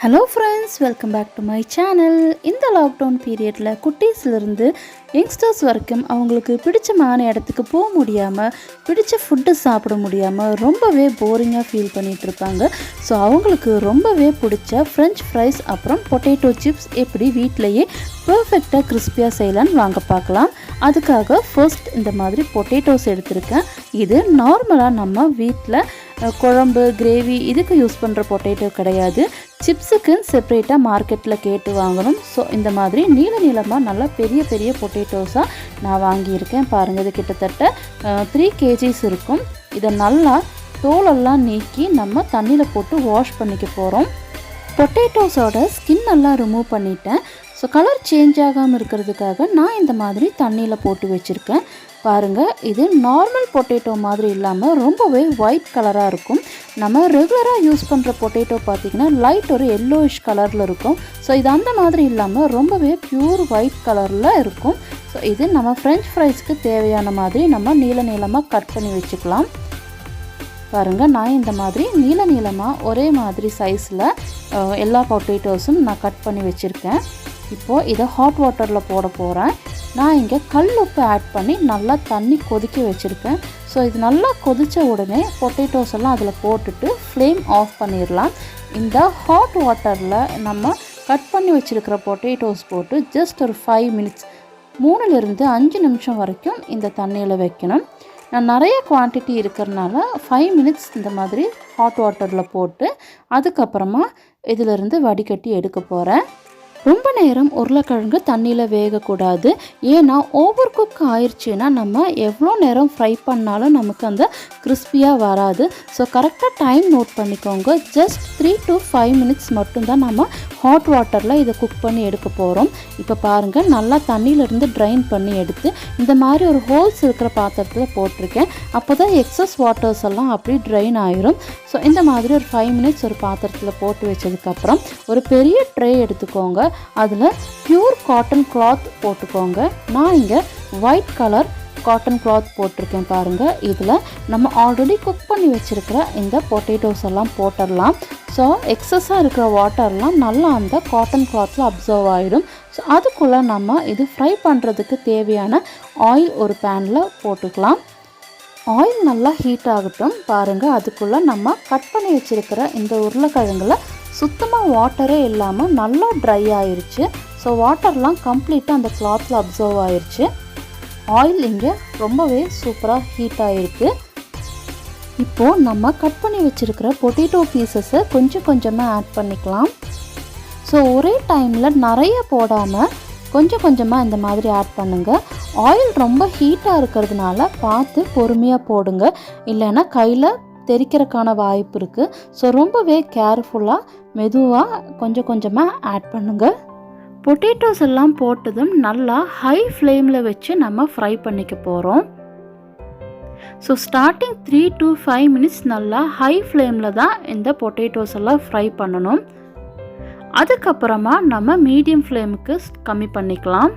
Hello friends, welcome back to my channel. இந்த lockdown பீரியடில் குட்டீஸ்லேருந்து யங்ஸ்டர்ஸ் வரைக்கும் அவங்களுக்கு பிடிச்சமான இடத்துக்கு போக முடியாமல், பிடிச்ச ஃபுட்டு சாப்பிட முடியாமல் ரொம்பவே போரிங்காக ஃபீல் பண்ணிகிட்ருப்பாங்க. ஸோ அவங்களுக்கு ரொம்பவே பிடிச்ச ஃப்ரெஞ்ச் ஃப்ரைஸ் அப்புறம் பொட்டேட்டோ சிப்ஸ் எப்படி வீட்டிலையே பர்ஃபெக்டாக கிறிஸ்பியாக செய்யலான்னு வாங்க பார்க்கலாம். அதுக்காக ஃபர்ஸ்ட் இந்த மாதிரி பொட்டேட்டோஸ் எடுத்திருக்கேன். இது நார்மலாக நம்ம வீட்டில் குழம்பு, கிரேவி இதுக்கு யூஸ் பண்ணுற பொட்டேட்டோ கிடையாது. சிப்ஸுக்குன்னு செப்ரேட்டாக மார்க்கெட்டில் கேட்டு வாங்கணும். ஸோ இந்த மாதிரி நீளமாக நல்லா பெரிய பெரிய பொட்டேட்டோஸாக நான் வாங்கியிருக்கேன். பாருங்கள், இது கிட்டத்தட்ட 3 kgs இருக்கும். இதை நல்லா தோலெல்லாம் நீக்கி நம்ம தண்ணியில் போட்டு வாஷ் பண்ணிக்க போகிறோம். பொட்டேட்டோஸோட ஸ்கின் எல்லாம் ரிமூவ் பண்ணிட்டேன். ஸோ கலர் சேஞ்ச் ஆகாமல் இருக்கிறதுக்காக நான் இந்த மாதிரி தண்ணியில் போட்டு வச்சுருக்கேன். பாருங்கள், இது நார்மல் பொட்டேட்டோ மாதிரி இல்லாமல் ரொம்பவே ஒயிட் கலராக இருக்கும். நம்ம ரெகுலராக யூஸ் பண்ணுற பொட்டேட்டோ பார்த்திங்கன்னா லைட் ஒரு எல்லோயிஷ் கலரில் இருக்கும். ஸோ இது அந்த மாதிரி இல்லாமல் ரொம்பவே பியூர் ஒயிட் கலரில் இருக்கும். ஸோ இது நம்ம ஃப்ரெஞ்ச் ஃப்ரைஸ்க்கு தேவையான மாதிரி நம்ம நீளமாக கட் பண்ணி வச்சுக்கலாம். பாருங்கள், நான் இந்த மாதிரி நீளமாக ஒரே மாதிரி சைஸில் எல்லா பொட்டேட்டோஸும் நான் கட் பண்ணி வச்சுருக்கேன். இப்போது இதை ஹாட் வாட்டரில் போட போகிறேன். நான் இங்கே கல் உப்பு ஆட் பண்ணி நல்லா தண்ணி கொதிக்க வச்சுருக்கேன். ஸோ இது நல்லா கொதித்த உடனே பொட்டேட்டோஸ் எல்லாம் அதில் போட்டுட்டு ஃப்ளேம் ஆஃப் பண்ணிடலாம். இந்த ஹாட் வாட்டரில் நம்ம கட் பண்ணி வச்சுருக்கிற பொட்டேட்டோஸ் போட்டு ஜஸ்ட் ஒரு 5 மினிட்ஸ் 3லிருந்து 5 நிமிஷம் வரைக்கும் இந்த தண்ணியில் வைக்கணும். நான் நிறைய குவான்டிட்டி இருக்கிறனால 5 மினிட்ஸ் இந்த மாதிரி ஹாட் வாட்டரில் போட்டு அதுக்கப்புறமா இதிலிருந்து வடிகட்டி எடுக்க போகிறேன். ரொம்ப நேரம் உருளைக்கிழங்கு தண்ணியில் வேகக்கூடாது. ஏன்னா ஓவர் குக் ஆயிடுச்சுன்னா நம்ம எவ்வளோ நேரம் ஃப்ரை பண்ணாலும் நமக்கு அந்த கிறிஸ்பியாக வராது. ஸோ கரெக்டாக டைம் நோட் பண்ணிக்கோங்க. ஜஸ்ட் 3 to 5 மினிட்ஸ் மட்டும்தான் நம்ம ஹாட் வாட்டரில் இதை குக் பண்ணி எடுக்க போகிறோம். இப்போ பாருங்கள், நல்லா தண்ணியிலேருந்து ட்ரைன் பண்ணி எடுத்து இந்த மாதிரி ஒரு ஹோல்ஸ் இருக்கிற பாத்திரத்தில் போட்டிருக்கேன். அப்போ தான் எக்ஸஸ் வாட்டர்ஸ் எல்லாம் அப்படி ட்ரைன் ஆயிரும். ஸோ இந்த மாதிரி ஒரு 5 மினிட்ஸ் ஒரு பாத்திரத்தில் போட்டு வச்சதுக்கப்புறம் ஒரு பெரிய ட்ரே எடுத்துக்கோங்க. அதில் பியூர் காட்டன் கிளாத் போட்டுக்கோங்க. நான் இங்கே ஒயிட் கலர் காட்டன் கிளாத் போட்டிருக்கேன். பாருங்கள், இதில் நம்ம ஆல்ரெடி குக் பண்ணி வச்சுருக்கிற இந்த பொட்டேட்டோஸ் எல்லாம் போட்டுடலாம். ஸோ எக்ஸஸாக இருக்கிற வாட்டர்லாம் நல்லா அந்த காட்டன் கிளாத்தில் அப்சர்வ் ஆகிடும். ஸோ அதுக்குள்ளே நம்ம இது ஃப்ரை பண்ணுறதுக்கு தேவையான ஆயில் ஒரு பேனில் போட்டுக்கலாம். ஆயில் நல்லா ஹீட் ஆகட்டும். பாருங்கள், அதுக்குள்ளே நம்ம கட் பண்ணி வச்சுருக்கிற இந்த உருளைக்கிழங்குல சுத்தமாக வாட்டரே இல்லாமல் நல்லா ட்ரை ஆயிடுச்சு. ஸோ வாட்டர்லாம் கம்ப்ளீட்டாக அந்த கிளாத்தில் அப்சர்வ் ஆயிடுச்சு. ஆயில் இங்கே ரொம்பவே சூப்பராக ஹீட் ஆகிருக்கு. இப்போது நம்ம கட் பண்ணி வச்சுருக்கிற பொட்டேட்டோ பீசஸை கொஞ்சம் கொஞ்சமாக ஆட் பண்ணிக்கலாம். ஸோ ஒரே டைமில் நிறைய போடாமல் கொஞ்சமாக இந்த மாதிரி ஆட் பண்ணுங்கள். ஆயில் ரொம்ப ஹீட்டாக இருக்கிறதுனால பார்த்து பொறுமையாக போடுங்க, இல்லைன்னா கையில் தெரிக்கிறதுக்கான வாய்ப்பு இருக்குது. ஸோ ரொம்பவே கேர்ஃபுல்லாக மெதுவாக கொஞ்சமாக ஆட் பண்ணுங்கள். பொட்டேட்டோஸ் எல்லாம் போட்டதும் நல்லா ஹை ஃப்ளேமில் வச்சு நம்ம ஃப்ரை பண்ணிக்க போகிறோம். ஸோ ஸ்டார்டிங் 3 to 5 மினிட்ஸ் நல்லா ஹை ஃப்ளேமில் தான் இந்த பொட்டேட்டோஸ் எல்லாம் ஃப்ரை பண்ணணும். அதுக்கப்புறமா நம்ம மீடியம் ஃப்ளேமுக்கு கம்மி பண்ணிக்கலாம்.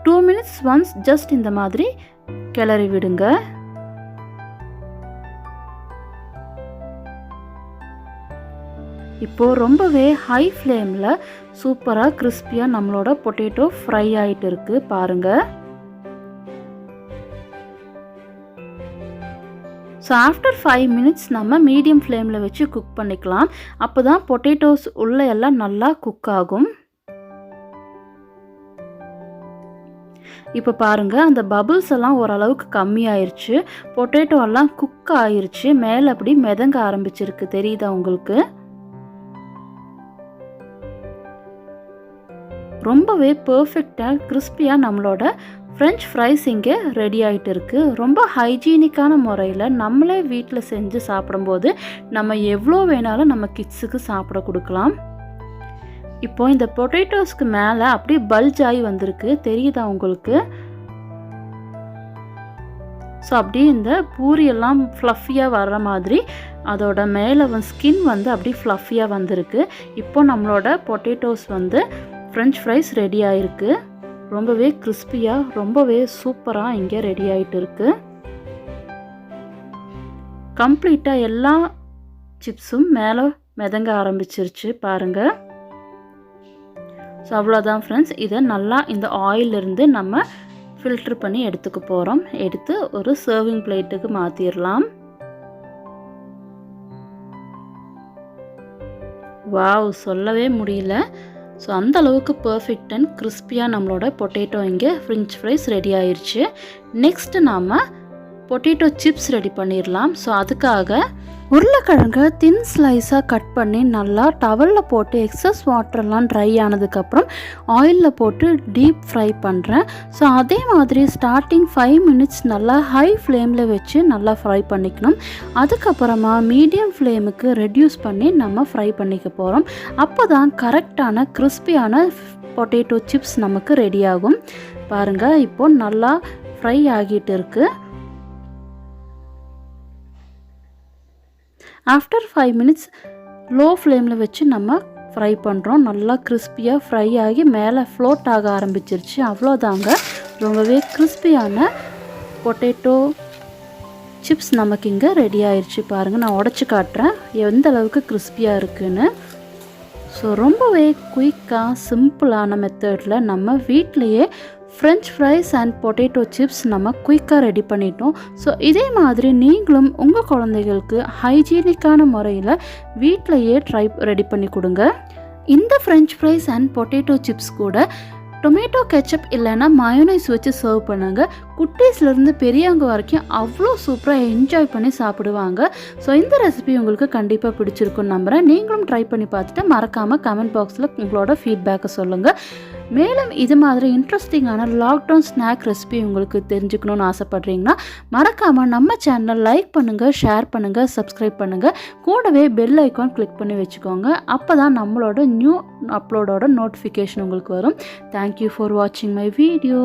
2 மினிட்ஸ் ஒன்ஸ் ஜஸ்ட் இந்த மாதிரி கிளறி விடுங்க. இப்போது ரொம்பவே ஹை ஃப்ளேமில் சூப்பராக கிறிஸ்பியாக நம்மளோட பொட்டேட்டோ ஃப்ரை ஆகிட்டு இருக்குது. பாருங்கள். ஸோ ஆஃப்டர் 5 மினிட்ஸ் நம்ம மீடியம் ஃப்ளேமில் வச்சு குக் பண்ணிக்கலாம். அப்போ தான் பொட்டேட்டோஸ் உள்ள எல்லாம் நல்லா குக் ஆகும். இப்போ பாருங்கள், அந்த பபுள்ஸ் எல்லாம் ஓரளவுக்கு கம்மியாயிருச்சு. பொட்டேட்டோ எல்லாம் குக் ஆயிருச்சு. மேலே அப்படி மிதங்க ஆரம்பிச்சிருக்கு. தெரியுதா உங்களுக்கு? ரொம்பவே பர்ஃபெக்டாக கிறிஸ்பியாக நம்மளோட ஃப்ரெஞ்ச் ஃப்ரைஸ் இங்கே ரெடி ஆகிட்டு இருக்குது. ரொம்ப ஹைஜீனிக்கான முறையில் நம்மளே வீட்டில் செஞ்சு சாப்பிடும்போது நம்ம எவ்வளோ வேணாலும் நம்ம கிட்ஸுக்கு சாப்பிட கொடுக்கலாம். இப்போது இந்த பொட்டேட்டோஸ்க்கு மேலே அப்படியே பல்ஜ் ஆகி வந்திருக்கு. தெரியுதா உங்களுக்கு? ஸோ அப்படியே இந்த பூரியெல்லாம் ஃப்ளஃபியாக வர்ற மாதிரி அதோட மேலே ஸ்கின் அப்படியே ஃப்ளஃபியாக வந்திருக்கு. இப்போது நம்மளோட பொட்டேட்டோஸ் ஃப்ரெஞ்ச் ஃப்ரைஸ் ரெடி ஆகிருக்கு. ரொம்பவே கிறிஸ்பியாக ரொம்பவே சூப்பராக இங்கே ரெடி ஆகிட்டு இருக்குது. கம்ப்ளீட்டாக எல்லா சிப்ஸும் மேலே மிதங்க ஆரம்பிச்சிருச்சு பாருங்கள். ஸோ அவ்வளோதான் ஃப்ரெண்ட்ஸ். இதை நல்லா இந்த ஆயிலிருந்து நம்ம ஃபில்ட்ரு பண்ணி எடுத்துக்க போகிறோம். எடுத்து ஒரு சர்விங் பிளேட்டுக்கு மாற்றிடலாம். வாவ், சொல்லவே முடியல. ஸோ அந்த அளவுக்கு பர்ஃபெக்ட் அண்ட் கிறிஸ்பியாக நம்மளோட பொட்டேட்டோ இங்கே ஃப்ரெஞ்ச் ஃப்ரைஸ் ரெடி ஆயிடுச்சு. நெக்ஸ்ட்டு நாம் பொட்டேட்டோ சிப்ஸ் ரெடி பண்ணிடலாம். ஸோ அதுக்காக உருளைக்கிழங்க தின் ஸ்லைஸாக கட் பண்ணி நல்லா டவலில் போட்டு எக்ஸஸ் வாட்டர்லாம் ட்ரை ஆனதுக்கப்புறம் ஆயிலில் போட்டு டீப் ஃப்ரை பண்ணுறேன். ஸோ அதே மாதிரி ஸ்டார்டிங் 5 மினிட்ஸ் நல்லா ஹை ஃப்ளேமில் வச்சு நல்லா ஃப்ரை பண்ணிக்கணும். அதுக்கப்புறமா மீடியம் ஃப்ளேமுக்கு ரெடியூஸ் பண்ணி நம்ம ஃப்ரை பண்ணிக்க போகிறோம். அப்போ தான் கரெக்டான கிறிஸ்பியான பொட்டேட்டோ சிப்ஸ் நமக்கு ரெடி ஆகும். பாருங்கள், இப்போது நல்லா ஃப்ரை ஆகிட்டு இருக்குது. ஆஃப்டர் 5 மினிட்ஸ் லோ ஃப்ளேமில் வச்சு நம்ம ஃப்ரை பண்ணுறோம். நல்லா கிறிஸ்பியாக ஃப்ரை ஆகி மேலே ஃப்ளோட் ஆக ஆரம்பிச்சிருச்சு. அவ்வளோதாங்க, ரொம்பவே கிறிஸ்பியான பொட்டேட்டோ சிப்ஸ் நமக்கு இங்கே ரெடி ஆயிடுச்சு. பாருங்கள், நான் உடச்சி காட்டுறேன் எந்த அளவுக்கு கிறிஸ்பியாக இருக்குன்னு. ஸோ ரொம்பவே குயிக்காக சிம்பிளான மெத்தடில் நம்ம வீட்டிலையே French fries and potato chips நம்ம குயிக்காக ரெடி பண்ணிட்டோம். ஸோ இதே மாதிரி நீங்களும் உங்கள் குழந்தைகளுக்கு ஹைஜீனிக்கான முறையில் வீட்டிலையே ரெடி பண்ணி கொடுங்க. இந்த French fries and potato chips கூட டொமேட்டோ கெச்சப் இல்லைன்னா மயோனைஸ் வச்சு சர்வ் பண்ணுங்க. குட்டீஸ்லேருந்து பெரியவங்க வரைக்கும் அவ்வளோ சூப்பராக என்ஜாய் பண்ணி சாப்பிடுவாங்க. ஸோ இந்த ரெசிபி உங்களுக்கு கண்டிப்பாக பிடிச்சிருக்குன்னு நம்புகிறேன். நீங்களும் ட்ரை பண்ணி பார்த்துட்டு மறக்காமல் கமெண்ட் பாக்ஸில் உங்களோட ஃபீட்பேக்கை சொல்லுங்கள். மேலும் இது மாதிரி இன்ட்ரெஸ்டிங்கான லாக்டவுன் ஸ்நாக் ரெசிபி உங்களுக்கு தெரிஞ்சுக்கணுன்னு ஆசைப்பட்றீங்கன்னா மறக்காமல் நம்ம சேனலை லைக் பண்ணுங்கள், ஷேர் பண்ணுங்கள், சப்ஸ்கிரைப் பண்ணுங்கள். கூடவே பெல் ஐக்கான் கிளிக் பண்ணி வச்சுக்கோங்க. அப்போ தான் நம்மளோட நியூ அப்லோடோட நோட்டிஃபிகேஷன் உங்களுக்கு வரும். தேங்க்யூ ஃபார் வாட்சிங் மை வீடியோ.